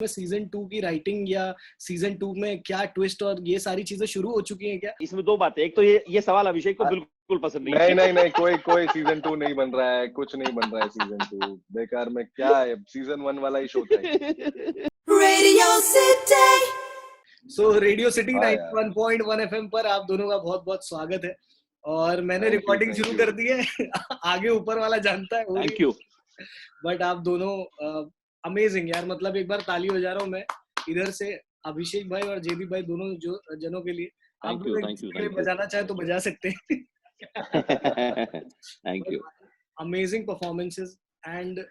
में सीजन 2 की राइटिंग या सीजन 2 में क्या ट्विस्ट और ये सारी चीजें शुरू हो चुकी हैं क्या? इसमें दो बातें, एक तो ये सवाल अभिषेक को बिल्कुल पसंद नहीं है। नहीं कोई सीजन 2 नहीं बन रहा है, कुछ नहीं बन रहा है सीजन 2, बेकार में क्या है, सीजन 1 वाला ही शो था। Radio city. So radio city 91.1 FM पर आप दोनों का बहुत बहुत स्वागत है और मैंने रिकॉर्डिंग शुरू कर दी है। आगे ऊपर वाला जानता है। Thank you. बट आप दोनों अमेजिंग यार, मतलब एक बार ताली बजा रहा हूँ मैं इधर से अभिषेक भाई और जेदी भाई दोनों जो जनों के लिए। आप लोग बजाना चाहे तो बजा सकते हैं। Thank you. Amazing performances and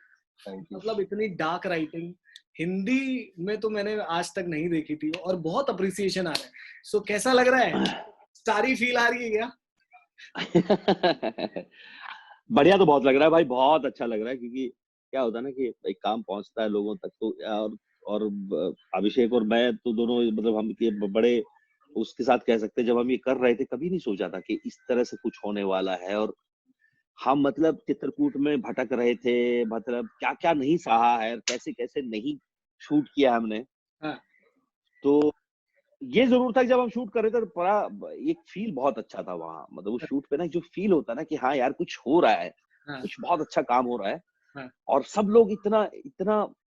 मतलब इतनी डार्क राइटिंग हिंदी में तो मैंने आज तक नहीं देखी थी और बहुत अप्रिसिएशन आ रहा है। सो कैसा लग रहा है? सारी फील आ रही है क्या? बढ़िया तो बहुत लग रहा है भाई, बहुत अच्छा लग रहा है, क्योंकि क्या होता है ना कि एक काम पहुंचता है लोगों तक तो, और अभिषेक और मैं तो दोनों मतलब हम ये बड़े उसके साथ कह सकते हैं, जब हम ये कर रहे थे कभी नहीं सोचा था कि इस तरह से कुछ होने वाला है। और हम मतलब चित्रकूट में भटक रहे थे, मतलब क्या क्या नहीं सहा है, कैसे कैसे नहीं शूट किया हमने। हाँ। तो ये जरूर था कि जब हम शूट कर रहे थे तो बड़ा एक फील बहुत अच्छा था वहां, मतलब उस शूट पे ना जो फील होता है ना कि हाँ यार कुछ हो रहा है। हाँ। कुछ बहुत अच्छा काम हो रहा है। हाँ। और सब लोग इतना इतना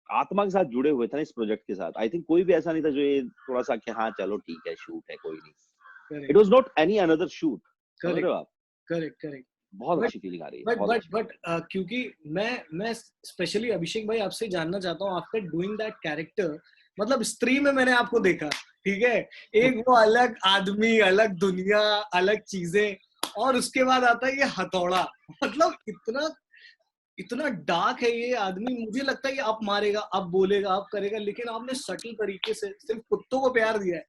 आत्मा के साथ जुड़े हुए थे ना इस प्रोजेक्ट के साथ। आई थिंक कोई भी ऐसा नहीं था जो ये थोड़ा सा कि हाँ चलो ठीक है शूट है कोई नहीं। It was not any another shoot. समझ रहे हो आप? करेक्ट। बहुत अच्छी फीलिंग आ रही है। बट क्योंकि मैं स्पेशली अभिषेक भाई आपसे जानना चाहता हूँ, आफ्टर डूइंग दैट कैरेक्टर, मतलब स्त्री में मैंने आपको देखा, ठीक है, एक वो अलग आदमी, अलग दुनिया, अलग चीजें, और उसके बाद आता है ये हथौड़ा। मतलब इतना डार्क है ये आदमी। मुझे लगता है कि अब मारेगा, अब बोलेगा, अब करेगा, लेकिन आपने सटल तरीके से सिर्फ कुत्तों को प्यार दिया है।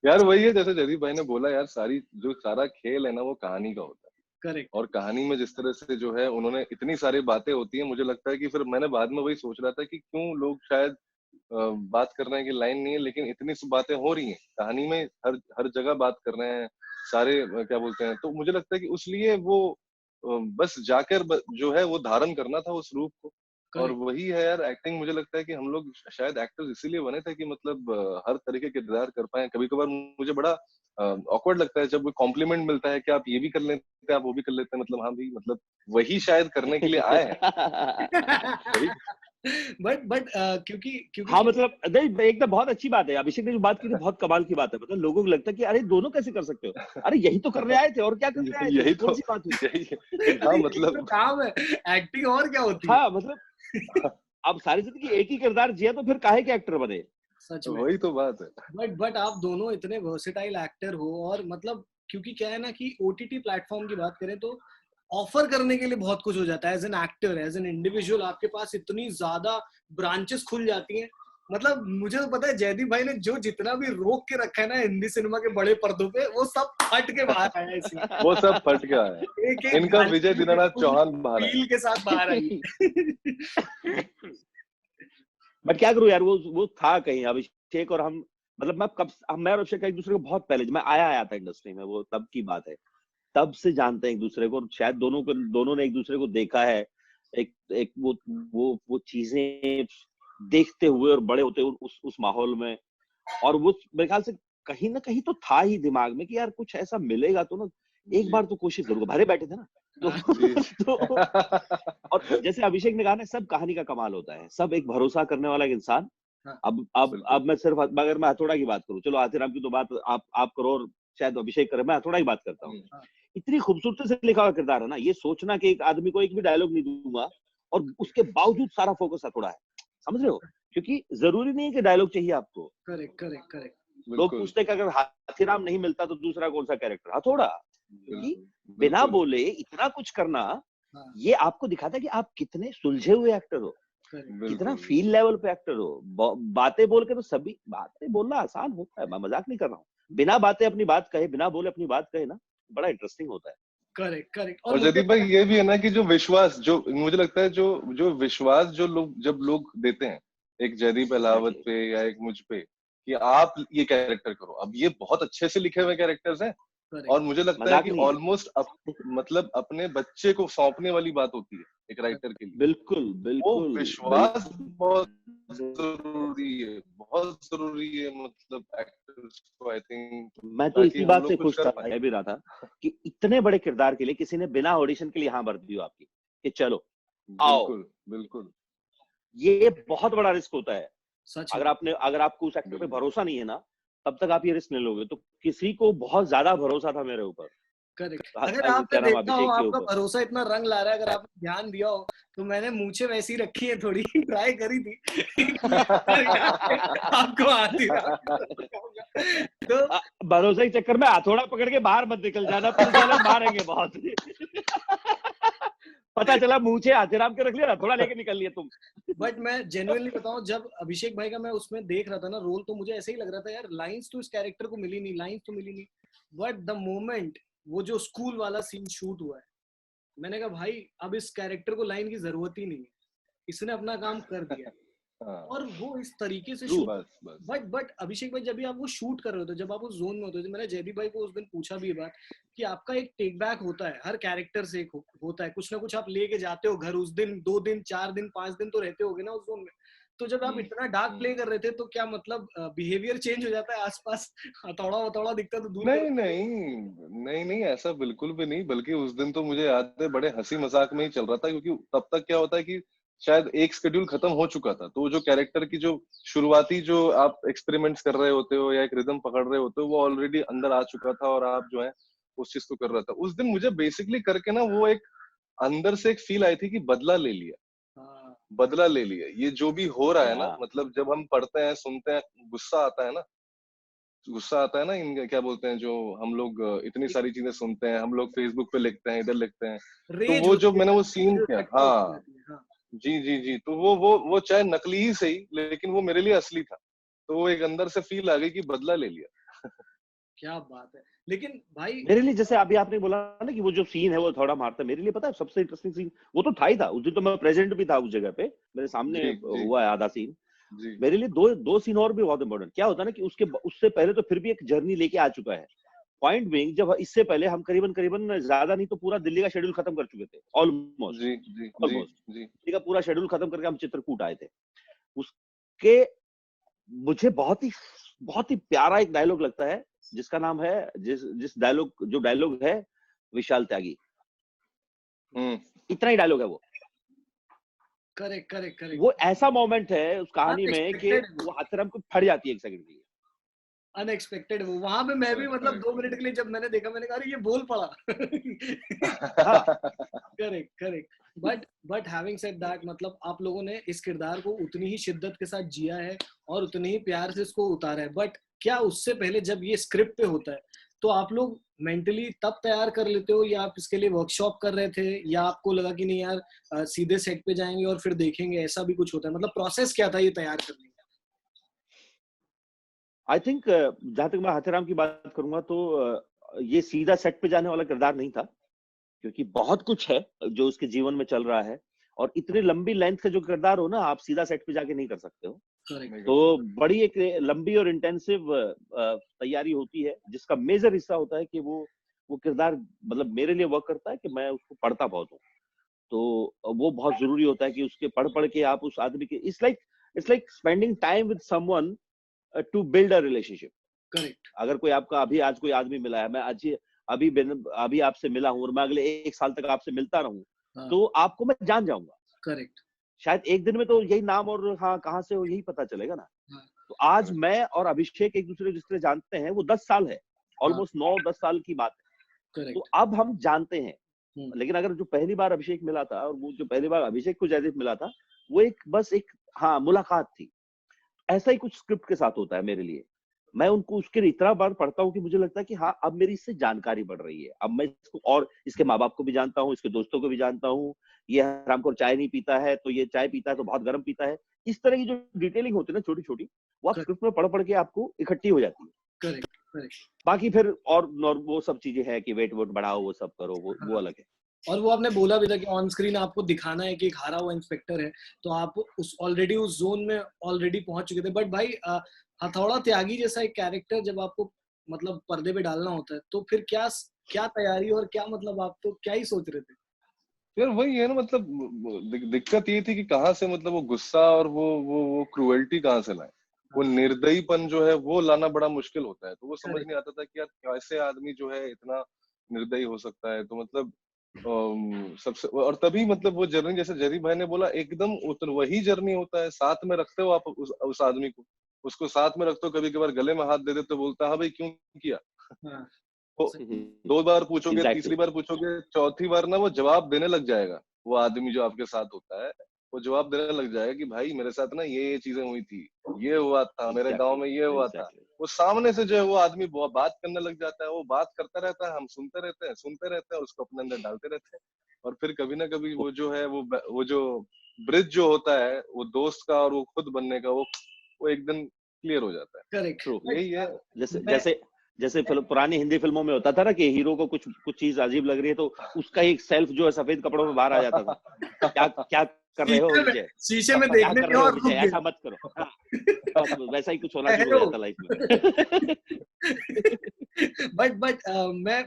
यार वही है, जैसे जदीप भाई ने बोला यार, सारा खेल है ना वो कहानी का होता है। करेक्ट। और कहानी में जिस तरह से जो है उन्होंने इतनी सारी बातें होती है, मुझे लगता है कि फिर मैंने बाद में वही सोच रहा था कि क्यों लोग शायद बात कर रहे हैं कि लाइन नहीं है, लेकिन इतनी सी बातें हो रही हैं कहानी में, हर जगह बात कर रहे हैं सारे, क्या बोलते हैं। तो मुझे लगता है कि उसलिए वो बस जाकर जो है वो धारण करना था उस रूप को। और वही है यार एक्टिंग। मुझे लगता है कि हम लोग शायद एक्टर्स इसीलिए बने थे कि मतलब हर तरीके के किरदार कर पाए। कभी कभार मुझे बड़ा ऑकवर्ड लगता है जब कोई कॉम्प्लीमेंट मिलता है कि आप ये भी कर लेते हैं, आप वो भी कर लेते हैं। मतलब हाँ भी, मतलब वही शायद करने के लिए आए हैं। बट क्योंकि हाँ मतलब एकदम बहुत अच्छी बात है। अभिषेक ने जो बात की थी बहुत कमाल की बात है। मतलब लोगों को लगता है कि अरे दोनों कैसे कर सकते हो, अरे यही तो करने आए थे और क्या करने आए थे, यही कौन तो सी बात हुई। हाँ मतलब तो काम है, एक्टिंग और क्या होती है। हाँ मतलब अब सारी जिंदगी एक ही किरदार जिया तो फिर काहे के एक्टर बने। सच में वही तो बात है। बट आप दोनों इतने वर्सेटाइल एक्टर हो, और मतलब क्योंकि क्या है ना कि ओटीटी प्लेटफॉर्म की बात करें तो ऑफर करने के लिए बहुत कुछ हो जाता है। As an actor, as an individual आपके पास इतनी ज्यादा ब्रांचेस खुल जाती हैं। मतलब मुझे तो पता है जयदीप भाई ने जो जितना भी रोक के रखा है ना हिंदी सिनेमा के बड़े पर्दों पे, वो सब फट के बाहर आया है। वो सब फट के आया है। एक इनका विजय दीनानाथ चौहान बाहर फील के साथ बाहर आई। बट क्या करूं यार, वो था कहीं अभिषेक और हम, मतलब मैं और अभिषेक एक दूसरे को बहुत पहले, मैं आया था इंडस्ट्री में, वो तब की बात है। तब से जानते हैं एक दूसरे को, और शायद दोनों ने एक दूसरे को देखा है। एक वो चीजें देखते हुए और बड़े होते हुए उस माहौल में। और वो मेरे ख्याल से कहीं ना कहीं तो था ही दिमाग में कि यार कुछ ऐसा मिलेगा तो ना एक बार तो कोशिश करूंगा। भरे बैठे थे ना तो और जैसे अभिषेक ने कहा ना, सब कहानी का कमाल होता है, सब एक भरोसा करने वाला एक इंसान। अब मैं सिर्फ, अगर मैं हथौड़ा की बात करूं, चलो आतिराम की तो बात आप करो और शायद अभिषेक करे, मैं हथौड़ा की बात करता हूँ। इतनी खूबसूरती से लिखा हुआ किरदार है ना, ये सोचना कि एक आदमी को एक भी डायलॉग नहीं दूंगा और उसके बावजूद सारा फोकस हथौड़ा है। समझ रहे हो? क्योंकि जरूरी नहीं है कि डायलॉग चाहिए आपको। करेक्ट। लोग पूछते हैं कि अगर हाथीराम नहीं मिलता तो दूसरा कौन सा कैरेक्टर? हथौड़ा। क्योंकि बिना बोले इतना कुछ करना, ये आपको दिखाता है कि आप कितने सुलझे हुए एक्टर हो, कितना फील लेवल पे एक्टर हो। बातें बोल के तो सभी बातें बोलना आसान होता है, मैं मजाक नहीं कर रहा हूँ। बिना बातें अपनी बात कहे, बिना बोले अपनी बात कहे ना, बड़ा इंटरेस्टिंग होता है। करेक्ट। और जदीप भाई ये भी है ना कि जो विश्वास, जो मुझे लगता है जो विश्वास जो लोग देते हैं एक जयदीप अहलावत पे या एक मुझ पे, कि आप ये कैरेक्टर करो। अब ये बहुत अच्छे से लिखे हुए कैरेक्टर्स हैं, और मुझे लगता है मजाक कि नहीं है। ऑलमोस्ट मतलब अपने बच्चे को सौंपने वाली बात होती है एक राइटर के लिए। बिल्कुल वो बिल्कुल विश्वास बहुत जरूरी है, बहुत जरूरी है, मतलब एक्टर्स को आई थिंक, मैं तो ताकि इसी हम बात लोग से कुछ खुश कर था, पाए। मैं भी रहा था कि इतने बड़े किरदार के लिए किसी ने बिना ऑडिशन के लिए हाँ भर दी हो आपकी कि चलो आओ। बिल्कुल बिल्कुल ये बहुत बड़ा रिस्क होता है। सच अगर में। अगर आपको उस एक्टर पे बिल्कुल भरोसा नहीं है ना, तब तक आप ये रिस्क नहीं लोगे। तो किसी को बहुत ज्यादा भरोसा था मेरे ऊपर, करेक्ट। अगर आपने क्या नाम, देखा हो अभिषेक के आपका ऊपर। भरोसा इतना रंग ला रहा है, अगर आपने ध्यान दिया हो तो मैंने मूछें वैसी रखी है, थोड़ी ट्राई करी थी आपको आती तो भरोसे के चक्कर में हथौड़ा पकड़ के बाहर मत निकल जाना, पुलिस वाले मारेंगे बहुत। पता चला मूछे हाथीराम के रख लिया, हथौड़ा लेके निकल लिया तुम। बट मैं जेन्युइनली बताऊं, जब अभिषेक भाई का मैं उसमें देख रहा था ना रोल, तो मुझे ऐसे ही लग रहा था यार लाइंस तो इस कैरेक्टर को मिली नहीं, लाइंस तो मिली नहीं। बट द मोमेंट वो जो स्कूल वाला सीन शूट हुआ है, मैंने कहा भाई अब इस कैरेक्टर को लाइन की जरूरत ही नहीं है, इसने अपना काम कर दिया। हाँ, और वो इस तरीके से True. शूट। बस बस बट अभिषेक भाई, जब भी आप वो शूट कर रहे होते, जब आप उस जोन में होते थे, मैंने जयदीप भाई को उस दिन पूछा भी ये बात कि आपका एक टेक बैक होता है, हर कैरेक्टर से एक होता है, कुछ ना कुछ आप लेके जाते हो घर, उस दिन 2 दिन 4 दिन 5 दिन तो रहते होगे ना उस जोन में। तो जब आप इतना डार्क प्ले कर रहे थे, तो क्या मतलब बिहेवियर चेंज हो जाता है आसपास, हथौड़ा वथौड़ा दिखता तो दूर नहीं नहीं नहीं नहीं, ऐसा बिल्कुल भी नहीं, बल्कि उस दिन तो मुझे याद है बड़े हंसी मजाक में ही चल रहा था, क्योंकि तब तक क्या होता है कि शायद एक शेड्यूल खत्म हो चुका था, तो जो कैरेक्टर की जो शुरुआती जो आप एक्सपेरिमेंट्स कर रहे होते हो या एक रिदम पकड़ रहे होते हो, वो ऑलरेडी अंदर आ चुका था और आप जो है उस चीज को कर रहा था। उस दिन मुझे बेसिकली करके ना वो एक अंदर से एक फील आई थी कि बदला ले लिया, हाँ बदला ले लिया। ये जो भी हो रहा है ना, हाँ मतलब जब हम पढ़ते हैं सुनते हैं, गुस्सा आता है ना, गुस्सा आता है ना, इन क्या बोलते हैं, जो हम लोग इतनी सारी चीजें सुनते हैं, हम लोग फेसबुक पे लिखते हैं, इधर लिखते हैं, तो रेज वो जो होती है, मैंने वो सीन जो किया, खटका उठ हाँ जाती है। हाँ जी जी जी, तो वो चाहे नकली ही सही, लेकिन वो मेरे लिए असली था। तो वो एक अंदर से फील आ गई कि बदला ले लिया। क्या बात है। लेकिन भाई मेरे लिए जैसे अभी आपने बोला ना कि वो जो सीन है वो थोड़ा मारता है, मेरे लिए पता है सबसे इंटरेस्टिंग सीन वो तो था ही था। उस दिन तो मैं प्रेजेंट भी था उस जगह पे, मेरे सामने जी जी हुआ है आधा सीन। जी मेरे लिए दो सीन और भी बहुत इंपॉर्टेंट। क्या होता है ना कि उससे पहले तो फिर भी एक जर्नी लेके आ चुका है। पॉइंट बीइंग, जब इससे पहले हम करीबन करीबन ज्यादा नहीं तो पूरा दिल्ली का शेड्यूल खत्म कर चुके थे, ऑलमोस्ट जी जी जी ऑलमोस्ट जी दिल्ली का पूरा शेड्यूल खत्म करके हम चित्रकूट आए थे। उसके मुझे बहुत ही प्यारा एक डायलॉग लगता है, जिसका नाम है, जो डायलॉग है, विशाल त्यागी। हम्म इतना ही डायलॉग है वो। Correct correct correct. वो ऐसा मोमेंट है उस कहानी में कि अनएक्सपेक्टेड है वो हाथरम को फट जाती है एक सेकंड के लिए। अनएक्सपेक्टेड वो वहां पे मैं भी करेक्ट मतलब 2 मिनट करेक्ट के लिए जब मैंने देखा, मैंने कहा अरे ये बोल पड़ा हाँ correct correct. But having said that, मतलब आप लोगों ने इस किरदार को उतनी ही शिद्दत के साथ जिया है और उतनी ही प्यार से इसको उतारा है। बट क्या उससे पहले जब ये स्क्रिप्ट पे होता है, तो आप लोग मेंटली तब तैयार कर लेते हो, या आप इसके लिए वर्कशॉप कर रहे थे, या आपको लगा कि नहीं यार सीधे सेट पे जाएंगे और फिर देखेंगे, ऐसा भी कुछ होता है? मतलब प्रोसेस क्या था ये तैयार करने का? आई थिंक जहां तक मैं हाथीराम की बात करूंगा तो ये सीधा सेट पे जाने वाला किरदार नहीं था, क्योंकि बहुत कुछ है जो उसके जीवन में चल रहा है, और इतनी लंबी लेंथ का जो किरदार हो ना, आप सीधा सेट पे जाके नहीं कर सकते हो। करेक्ट नहीं कर तो सकते। बड़ी एक लंबी और इंटेंसिव तैयारी होती है, जिसका मेजर हिस्सा होता है कि वो किरदार मतलब मेरे लिए वर्क करता है कि मैं उसको पढ़ता बहुत हूँ। तो वो बहुत जरूरी होता है कि उसके पढ़ पढ़ के आप उस आदमी के, it's like spending time with someone to build a relationship. Correct अगर कोई आपका अभी आज कोई आदमी मिला है, मैं आज अभी आपसे मिला हूँ और मैं अगले 1 साल तक आपसे मिलता रहूं, हाँ तो आपको मैं जान जाऊंगा। करेक्ट शायद एक दिन में तो यही नाम और हाँ कहाँ से हो यही पता चलेगा ना। हाँ तो आज करेक्ट मैं और अभिषेक एक दूसरे को जिस तरह जानते हैं वो 10 साल है, हाँ ऑलमोस्ट 9-10 साल की बात है। तो करेक्ट। अब हम जानते हैं। लेकिन अगर जो पहली बार अभिषेक मिला था और वो जो पहली बार अभिषेक को जयदीप मिला था, वो एक बस एक हाँ मुलाकात थी। ऐसा ही कुछ स्क्रिप्ट के साथ होता है मेरे लिए। मैं उनको उसके इतना बार पढ़ता हूँ कि मुझे लगता है कि हाँ अब मेरी इससे जानकारी बढ़ रही है, अब मैं इसको और इसके माँ बाप को भी जानता हूँ, इसके दोस्तों को भी जानता हूँ। ये हरामखोर चाय नहीं पीता है तो ये चाय पीता है तो बहुत गर्म पीता है। इस तरह की जो डिटेलिंग होती है ना छोटी छोटी, वो आप स्क्रिप्ट में पढ़ पढ़ के आपको इकट्ठी हो जाती है। Correct correct. बाकी फिर और वो सब चीजें हैं कि वेट बढ़ाओ, वो सब करो, वो अलग है। और वो आपने बोला भी था कि ऑन स्क्रीन आपको दिखाना है कि एक हारा हुआ इंस्पेक्टर है, तो आप उस ऑलरेडी उस जोन में ऑलरेडी पहुंच चुके थे। बट भाई हथौड़ा त्यागी जैसा एक कैरेक्टर जब आपको मतलब पर्दे पे डालना होता है, तो फिर क्या क्या तैयारी और क्या मतलब आप तो क्या ही सोच रहे थे? यार वही है ना, मतलब दिक्कत ये थी कि कहाँ से मतलब वो गुस्सा और वो क्रूएल्टी कहाँ से लाए। वो निर्दयीपन जो है वो लाना बड़ा मुश्किल होता है, तो वो समझ करेक्ट। नहीं आता था कि यार कैसे आदमी जो है इतना निर्दयी हो सकता है। तो मतलब सबसे, और तभी मतलब वो जर्नी, जैसे जरी भाई ने बोला, एकदम उतर वही जर्नी होता है। साथ में रखते हो आप उस आदमी को, उसको साथ में रखते हो, कभी कभार गले में हाथ दे देते, बोलता है हाँ भाई क्यों किया। हाँ, वो सही। 2 बार पूछोगे, एग्जैक्टली। तीसरी बार पूछोगे, चौथी बार ना वो जवाब देने लग जाएगा। वो आदमी जो आपके साथ होता है, वो जवाब देने लग जाएगा कि भाई मेरे साथ ना ये चीजें हुई थी, ये हुआ था, मेरे गांव में ये हुआ था। एग्जैक्टली। वो सामने से जो है वो आदमी बात करने लग जाता है, वो बात करता रहता है, हम सुनते रहते हैं, उसको अपने अंदर डालते रहते हैं। और फिर कभी ना कभी वो जो है वो जो ब्रिज जो होता है वो दोस्त का और वो खुद बनने का, वो एक दिन क्लियर हो जाता है। करेक्ट। ट्रू। यही है। जैसे मैं जैसे जैसे पुरानी हिंदी फिल्मों में होता था ना कि हीरो को कुछ कुछ चीज अजीब लग रही है तो उसका एक सेल्फ जो है सफेद कपड़ों में बाहर आ जाता था। क्या क्या कर रहे हो शीशे में विजय, शीशे में क्या देखने कर के रहे हो और विजय, रुक ऐसा गए। मत करो। हाँ, बस वैसा ही कुछ होना शुरू हो ठहरो। जाता लाइफ में। बट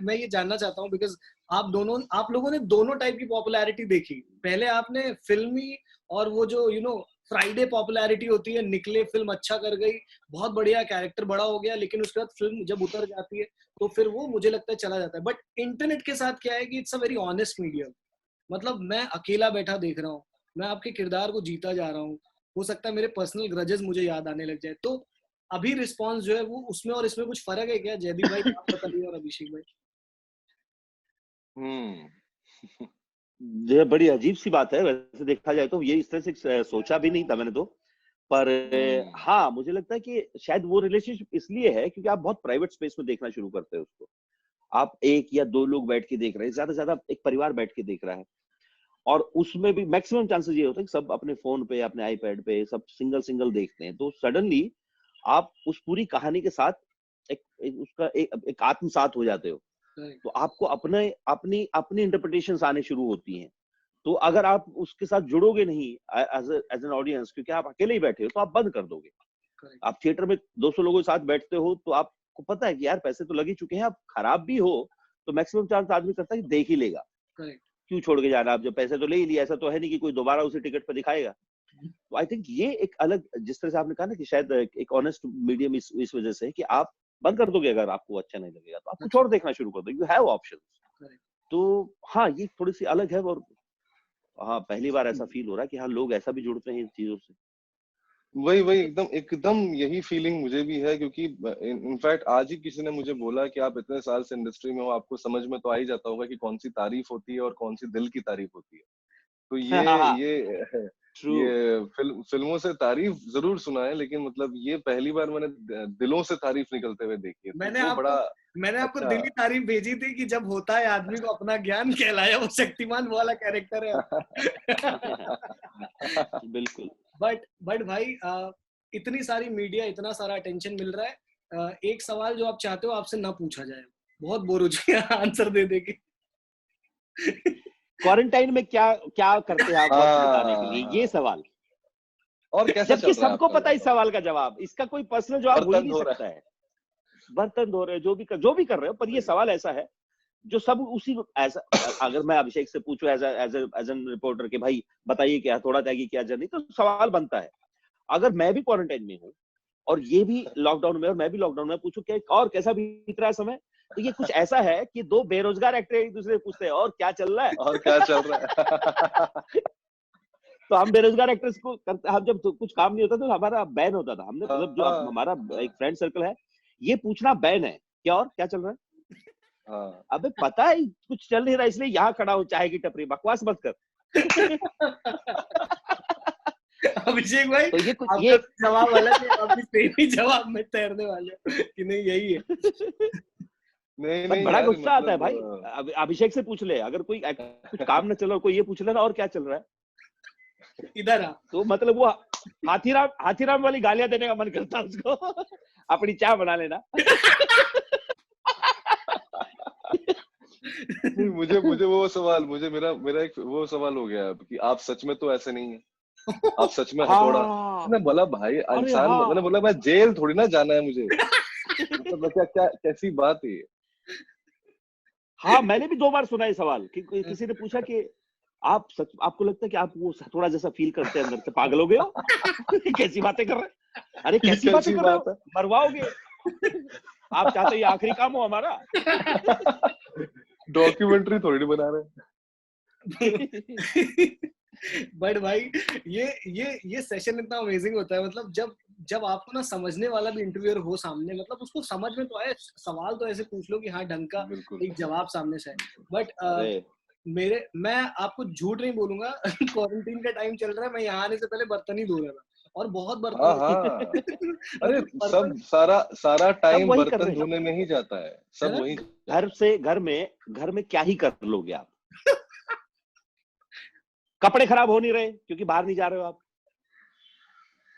मैं ये जानना चाहता हूँ बिकॉज आप लोगों ने दोनों टाइप की पॉपुलैरिटी देखी। पहले आपने फिल्मी और वो जो फ्राइडे पॉपुलैरिटी होती है, निकले फिल्म अच्छा कर गई, बहुत बढ़िया कैरेक्टर बड़ा हो गया, लेकिन उसके बाद फिल्म जब उतर जाती है तो फिर वो मुझे लगता है चला जाता है। बट इंटरनेट के साथ क्या है कि it's a very honest medium. मतलब मैं अकेला बैठा देख रहा हूँ, मैं आपके किरदार को जीता जा रहा हूँ, हो सकता है मेरे पर्सनल ग्रजेस मुझे याद आने लग जाए। तो अभी रिस्पॉन्स जो है वो उसमें और इसमें कुछ फर्क है क्या? जयदीप भाई आप बताइए, और अभिषेक भाई। हम्म। ये बड़ी अजीब सी बात है, वैसे देखा जाए तो ये इस तरह से सोचा भी नहीं था मैंने तो। पर हम्म। हाँ, मुझे लगता है कि शायद वो रिलेशनशिप इसलिए है क्योंकि आप बहुत प्राइवेट स्पेस में देखना शुरू करते हो उसको। आप एक या दो लोग बैठ के देख रहे हैं, ज्यादा से ज्यादा एक परिवार बैठ के देख रहा है, और उसमें भी मैक्सिमम चांसेस ये होता है कि सब अपने फोन पे, अपने आईपैड पे सब सिंगल सिंगल देखते हैं। तो सडनली आप उस पूरी कहानी के साथ उसका एक आत्मसात हो जाते हो। तो आपको अपने अपनी अपनी इंटरप्रिटेशंस आने शुरू होती हैं। तो अगर आप उसके साथ जुड़ोगे नहीं एज एन ऑडियंस, क्योंकि आप अकेले ही बैठे हो, तो आप बंद कर दोगे। आप थिएटर में 200 लोगों के साथ बैठते हो तो आपको पता है कि यार पैसे तो लग ही चुके हैं, आप खराब भी हो तो मैक्सिमम चांस आदमी करता है कि देख ही लेगा, क्यों छोड़ के जाना, आप जब पैसे तो ले ही लिया, ऐसा तो है नहीं कि कोई दोबारा उसी टिकट पर दिखाएगा। तो आई थिंक ये एक अलग, जिस तरह से आपने कहा ना कि शायद एक ऑनेस्ट मीडियम इस वजह से कि आप बंद कर दोगे, अगर आपको अच्छा नहीं लगेगा तो आप कुछ और देखना शुरू कर दो, यू हैव ऑप्शंस। तो हाँ, ये थोड़ी सी अलग है। और हाँ, पहली बार ऐसा फील हो रहा है कि हाँ, लोग ऐसा भी जुड़ते हैं इन चीजों से। वही एकदम एकदम यही फीलिंग मुझे भी है, क्योंकि इनफैक्ट आज ही किसी ने मुझे बोला कि आप इतने साल से इंडस्ट्री में हो, आपको समझ में तो आ ही जाता होगा कि कौन सी तारीफ होती है और कौन सी दिल की तारीफ होती है। तो ट्रू। ये फिल्मों से तारीफ जरूर सुना है, लेकिन मतलब ये पहली बार मैंने दिलों से तारीफ निकलते हुए देखी है, मैंने तो वो बड़ा आपको अच्छा। दिली तारीफ भेजी थी कि जब होता है आदमी को अपना ज्ञान कहलाया, वो शक्तिमान वाला कैरेक्टर है। बिल्कुल। बट भाई इतनी सारी मीडिया, इतना सारा अटेंशन मिल रहा है, एक सवाल जो आप चाहते हो आपसे ना पूछा जाए, बहुत बोर हो चुके हैं आंसर दे दे के। क्वारंटाइन में क्या क्या करते हैं आप वक्त बिताने के लिए, ये सवाल। और कैसा चल जबकि रहा है सबको आपका पता है इस लाइफ? सवाल का जवाब, इसका कोई पर्सनल जवाब हो ही बर्तन नहीं धो रहा सकता है। बर्तन धो रहे हो, जो भी कर रहे हो, पर ये सवाल ऐसा है जो सब उसी ऐसा, अगर मैं अभिषेक से पूछूं एज एन रिपोर्टर कि भाई बताइए क्या थोड़ा त्यागी क्या जर्नी, तो सवाल बनता है। अगर मैं भी क्वारंटाइन में हूँ और ये भी लॉकडाउन में, और मैं भी लॉकडाउन में, पूछूं क्या और कैसा बीत रहा है समय, तो ये कुछ ऐसा है कि दो बेरोजगार एक्टर एक दूसरे से पूछते हैं और क्या चल रहा है। और क्या चल रहा है? तो हम बेरोजगार एक्टर्स को करते, हम जब तो कुछ काम नहीं होता तो हमारा बैन होता था, हमने मतलब जो हाँ, हमारा हाँ, एक फ्रेंड सर्कल है, ये पूछना बैन है क्या और क्या चल रहा है। हाँ। अबे पता है कुछ चल नहीं रहा इसलिए यहाँ खड़ा हो चाय की टपरी, बकवास मत कर। अभिषेक भाई, तो ये कुछ आपका ये जवाब अलग है, आप भी सेम ही जवाब में तैरने वाले हो कि नहीं यही है। नहीं पर नहीं बड़ा यार, गुस्सा आता है मतलब भाई। अभिषेक से पूछ ले, अगर कोई कुछ काम न चल रहा, कोई ये पूछ लेना और क्या चल रहा है, इधर आ। तो मतलब वो हाथीराम वाली गालियां देने का मन करता है उसको। अपनी चाय बना लेना। नहीं, मुझे मुझे वो सवाल, मुझे मेरा मेरा एक वो सवाल हो गया अब कि आप सच में तो ऐसे नहीं है, आप सच में हथौड़ा। हाँ, मैंने बोला भाई अरे इंसान, हाँ। मैंने बोला मैं जेल थोड़ी ना जाना है मुझे, मतलब क्या क्या कैसी बात है ये? हाँ, मैंने भी 2 बार सुना ये सवाल कि किसी ने पूछा कि आप सच आपको लगता है कि आप वो हथौड़ा जैसा फील करते हैं अंदर से, पागल हो गए हो? कैसी बातें कर रहे हैं? अरे ये कैसी बातें कैसी कर रहे बात हो? है? मरवाओगे। आप चाहते हो ये आखिरी काम हो हमारा? डॉक्यूमेंट्री थोड़ी नहीं बना रहे हैं। बट भाई ये सेशन इतना अमेजिंग होता है, मतलब जब आपको ना समझने वाला भी इंटरव्यूअर हो सामने, मतलब उसको समझ में तो आए, सवाल तो ऐसे पूछ लो कि हाँ ढंग का बिल्कुल। एक जवाब सामने से आए। बट अरे मैं आपको झूठ नहीं बोलूंगा, क्वारंटीन का टाइम चल रहा है, मैं यहाँ आने से पहले बर्तन ही धो रहा था और बहुत बर्तन हाँ हाँ, अरे मतलब सब बर्तन, सारा सब टाइम वही कर बर्तन रहे हैं। धोने में ही जाता है, है सब ना? वही घर में क्या ही कर लोगे आप? कपड़े खराब हो नहीं रहे क्योंकि बाहर नहीं जा रहे हो आप।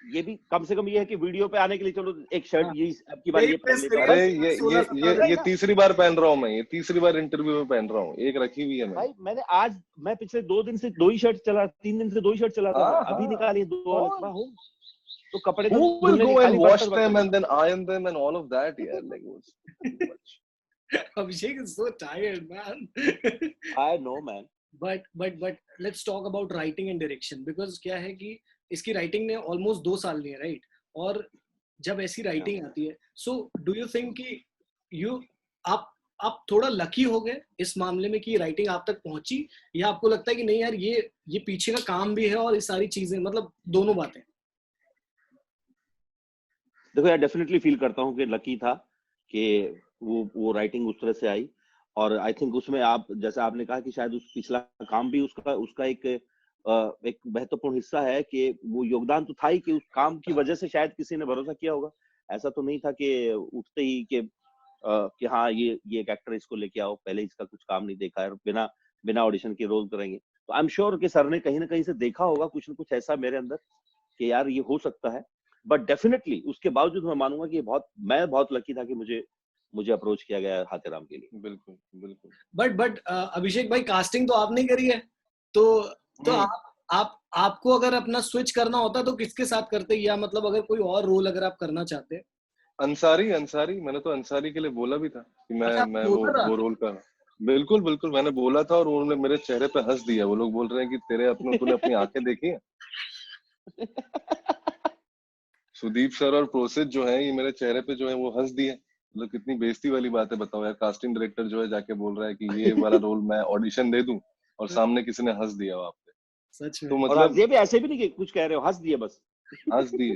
ये भी कम से कम ये है कि वीडियो पे आने के लिए चलो एक शर्ट हाँ, ये अब की बार यही ये पहन प्रेस लेते हैं, अरे करिए, ये 16-17 है ये ना? तीसरी बार पहन रहा हूँ मैं, ये तीसरी बार इंटरव्यू में पहन रहा हूँ, एक रखी हुई है मैंने। भाई मैं पिछले 2 दिन से 2 ही शर्ट चला 3 दिन से 2 ही शर्ट चलाता था, हाँ अभी हाँ, निकाली 2 और और हूँ तो कपड़े तो who will धुलने go नहीं, and खाली wash बर्तन them बर्तन। and then iron them and all of that, yeah, like it was too much. Abhishek is so tired, man. I know man. But let's talk about writing and direction, because क्या है कि इसकी writing ने almost 2 साल ली है, right? और जब ऐसी राइटिंग आती है, सो डू यू थिंक कि यू आप आप थोड़ा लकी हो गए इस मामले में कि राइटिंग आप तक पहुंची, या आपको लगता है कि नहीं यार ये पीछे का काम भी है और ये सारी चीजें, मतलब दोनों बातें? देखो यार, डेफिनेटली फील करता हूँ कि लकी था कि वो राइटिंग उस तरह से आई। और आई थिंक उसमें आप जैसे आपने कहा कि शायद उस पिछला काम भी उसका एक महत्वपूर्ण हिस्सा है कि वो योगदान तो था ही कि उस काम की वजह से शायद किसी ने भरोसा किया होगा। ऐसा तो नहीं था कि उठते ही कि हाँ ये एक एक्टर इसको लेके आओ, पहले इसका कुछ काम नहीं देखा है, बिना बिना ऑडिशन के रोल करेंगे। तो आई एम श्योर कि सर ने कहीं ना कहीं से देखा होगा कुछ ना कुछ ऐसा मेरे अंदर कि यार ये हो सकता है। बट डेफिनेटली उसके बावजूद मैं मानूंगा कि मैं बहुत लकी था कि मुझे अप्रोच किया गया हाथेराम के लिए। बिल्कुल बिल्कुल। बट अभिषेक भाई, कास्टिंग तो आपने करी है, तो आपको अगर अपना स्विच करना होता तो किसके साथ करते, या मतलब अगर कोई और रोल अगर आप करना चाहते? अंसारी, मैंने तो अंसारी के लिए बोला भी था कि अच्छा, मैं आप बोल रहा वो रोल का, बिल्कुल बिल्कुल मैंने बोला था और उन्होंने मेरे चेहरे पे हंस दिया। वो लोग बोल रहे हैं कि तूने अपनी आंखें देखी हैं? सुदीप सर और प्रोसेस जो है, ये मेरे चेहरे पे जो है वो हंस दिए। मतलब कितनी बेइज्जती वाली बात है, बताओ यार। कास्टिंग डायरेक्टर जो है जाके बोल रहा है कि ये वाला रोल मैं ऑडिशन दे दूं और सामने किसी ने हंस दिया वहां पे। सच तो में? और हंस मतलब दिए भी ऐसे भी नहीं कि कुछ कह रहे हो, हंस दिए बस। हंस दिए।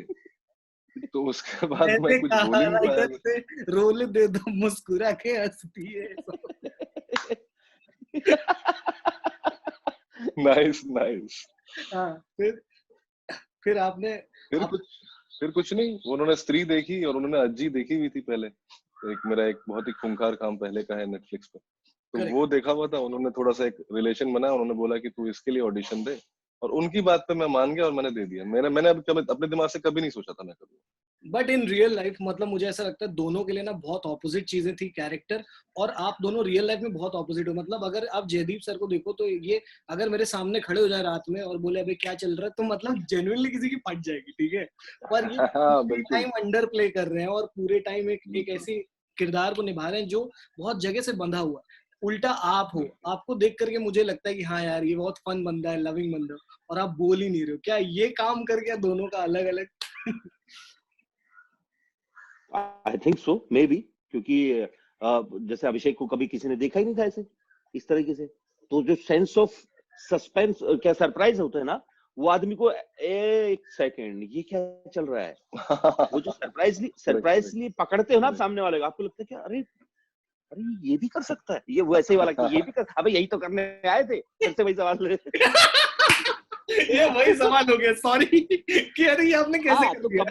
तो उसके बाद मैं मैंने कुछ बोल कहा ही नहीं पाया। राइटर से रोल दे दो, मुस्कुरा के हंसती है। Nice nice. हाँ, फिर आपने फिर आप कुछ फिर कुछ नहीं, उन्होंने स्त्री देखी और उन्होंने अज्जी देखी हुई थी पहले। मेरा एक बहुत ही खूंखार काम पहले का है नेटफ्लिक्स पे, तो करेक्ट। वो देखा हुआ था। उन्होंने थोड़ा सा एक रिलेशन बनाया, उन्होंने बोला कि तू इसके लिए ऑडिशन दे, और उनकी बात पे मैं मान गया और मैंने दे दिया। मैंने अब कभी अपने दिमाग से कभी नहीं सोचा था मैं कभी। बट इन रियल लाइफ, मतलब मुझे ऐसा लगता है दोनों के लिए ना बहुत ऑपोजिट चीजें थी, कैरेक्टर, और आप दोनों रियल लाइफ में बहुत ऑपोजिट हो। मतलब अगर आप जयदीप सर को देखो तो ये अगर मेरे सामने खड़े हो जाए रात में और बोले अबे क्या चल रहा है, तो मतलब जेन्युइनली किसी की फट जाएगी, ठीक है? पर ये हाँ पूरे बिल्कुल टाइम अंडर प्ले कर रहे हैं और पूरे टाइम एक बिल्कुल ऐसी किरदार को निभा रहे हैं जो बहुत जगह से बंधा हुआ है। उल्टा आप हो, बिल्कुल। आपको देख करके मुझे लगता है कि हाँ यार ये बहुत फन बंदा है, लविंग बंदा है, और आप बोल ही नहीं रहे हो। क्या ये काम कर गया दोनों का अलग अलग? I think so, may be, क्योंकि जैसे अभिषेक को कभी किसी ने देखा ही नहीं था ऐसे इस तरीके से। तो जो सेंस ऑफ सस्पेंस क्या सरप्राइज होता है ना, वो आदमी को एक सेकंड ये क्या चल रहा है, वो जो करेक्ट सरप्राइजली पकड़ते हो ना आप करेक्ट। सामने वाले को, आपको लगता है कि अरे अरे ये भी कर सकता है, ये वैसे ही वाला कि ये भी कर, अबे यही तो करने आए थे, फिर से वही सवाल। ये वही सवाल हो गया, सॉरी कि अरे ये आपने कैसे हाँ कर तो दिया?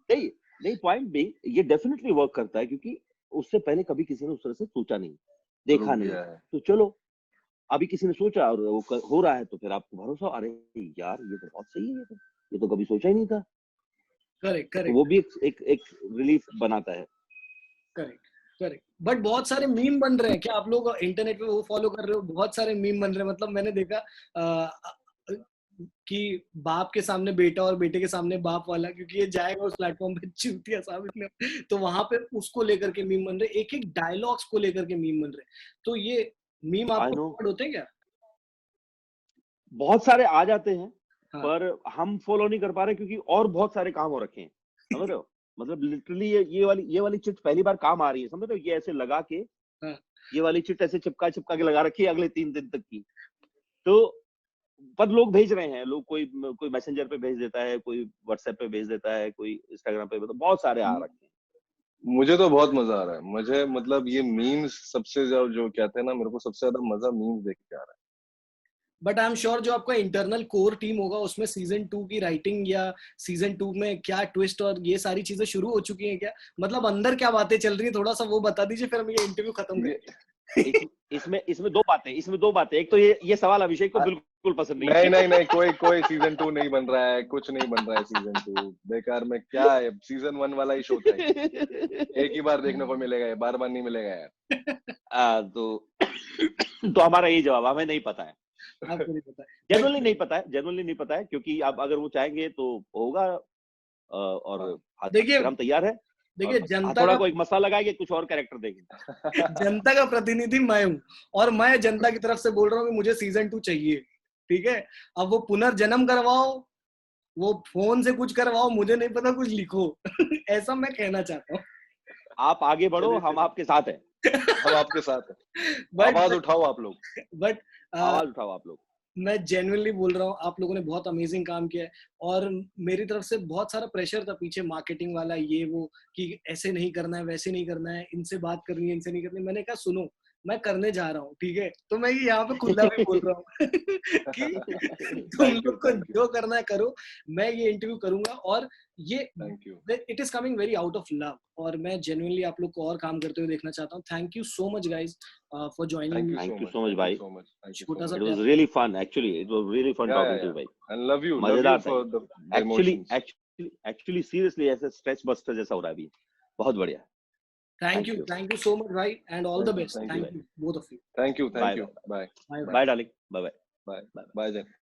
नहीं नहीं, पॉइंट भी ये डेफिनेटली वर्क करता है क्योंकि उससे पहले कभी किसी ने उस तरह से सोचा नहीं, रुक देखा नहीं। गया है। तो चलो अभी किसी ने सोचा और वो हो रहा है तो फिर आपको भरोसा, अरे यार ये तो बहुत सही है, ये तो कभी सोचा ही नहीं था। करेक्ट तो करेक्ट वो भी एक रिलीफ बनाता है। Correct correct. बट बहुत सारे मीम बन रहे हैं, क्या आप लोग इंटरनेट पे वो फॉलो कर रहे हो? बहुत सारे मीम बन रहे हैं, मतलब मैंने देखा कि बाप के सामने बेटा और बेटे के सामने बाप वाला, क्योंकि ये जाएगा उस प्लेटफॉर्म पे चूतिया साबित नहीं, तो वहां पे उसको लेकर के मीम बन रहे, एक एक डायलॉग्स को लेकर के मीम बन रहे। तो ये मीम आई आपको नो फॉरवर्ड होते हैं क्या? बहुत सारे आ जाते हैं, हाँ। पर हम फॉलो नहीं कर पा रहे क्योंकि और बहुत सारे काम हो रखे हैं, समझ रहे हो? मतलब लिटरली ये वाली चिट पहली बार काम आ रही है, समझ रहे हो? ये ऐसे लगा के, हाँ। ये वाली चिट ऐसे चिपका के लगा रखी है अगले 3 दिन तक की। तो पर लोग भेज रहे हैं, लोग कोई मैसेंजर पे भेज देता है, कोई व्हाट्सएप पे भेज देता है, कोई इंस्टाग्राम पे, मतलब बहुत सारे आ रखे हैं। मुझे तो बहुत मजा आ रहा है। मुझे मतलब ये मीम्स सबसे जो कहते हैं ना, मेरे को सबसे ज्यादा मजा मीम्स देख के आ रहा है। बट आई एम श्योर जो आपका इंटरनल कोर टीम होगा उसमें सीजन 2 की राइटिंग या सीजन 2 में क्या ट्विस्ट और ये सारी चीजें शुरू हो चुकी हैं क्या? मतलब अंदर क्या बातें चल रही है, थोड़ा सा वो बता दीजिए, फिर हम ये इंटरव्यू खत्म करेंगे। इसमें दो बातें। एक तो ये सवाल अभिषेक को बिल्कुल पसंद नहीं है। नहीं, कोई सीजन 2 नहीं बन रहा है, कुछ नहीं बन रहा है सीजन 2। बेकार में क्या है, सीजन 1 वाला ही शो था। एक ही बार देखने को मिलेगा, बार-बार नहीं मिलेगा यार। तो हमारा यही जवाब, हमें नहीं पता है। आपको नहीं पता है? जनरली नहीं पता है, क्योंकि अब अगर वो चाहेंगे तो होगा, और देखिए, फिर हम तैयार हैं। देखिए जनता थोड़ा का कोई मसला लगाएंगे, कुछ और कैरेक्टर देंगे। जनता का प्रतिनिधि मैं हूँ, और मैं जनता की तरफ से बोल रहा हूँ कि मुझे सीजन 2 चाहिए, ठीक है? अब वो पुनर्जन्म करवाओ, वो फोन से कुछ करवाओ, मुझे नहीं पता, कुछ लिखो। ऐसा मैं कहना चाहता हूँ। आप आगे बढ़ो, हम आपके साथ हैं। हम आपके साथ हैं। आवाज उठाओ आप लोग। बट आवाज उठाओ आप लोग। मैं जेन्युइनली बोल रहा हूँ, आप लोगों ने बहुत अमेजिंग काम किया है, और मेरी तरफ से बहुत सारा प्रेशर था पीछे, मार्केटिंग वाला, ये वो, कि ऐसे नहीं करना है, वैसे नहीं करना है, इनसे बात करनी है, इनसे नहीं करनी। मैंने कहा सुनो, मैं करने जा रहा हूँ, ठीक है? तो मैं यहाँ पे खुला भी बोल रहा हूँ कि तुम लोग को थैंक यू। जो करना है करो, मैं ये इंटरव्यू करूंगा, और ये thank you. It is coming very out of love, और मैं जेन्युइनली आप लोग को और काम करते हुए देखना चाहता हूँ। Thank you so much guys for joining me. Thank you so much भाई। छोटा सा It was really fun, actually. It was really fun talking to you, भाई। And love you मजेदार था for ये। the emotions. Actually, seriously, ऐसे stretch buster जैसा हो रहा है अभी। बहुत बढ़िया। Thank you so much, भाई, and all the best. Thank Thank you, both of you. Thank you. Bye, Bye. bye, darling. Bye, bye. Bye, Jen.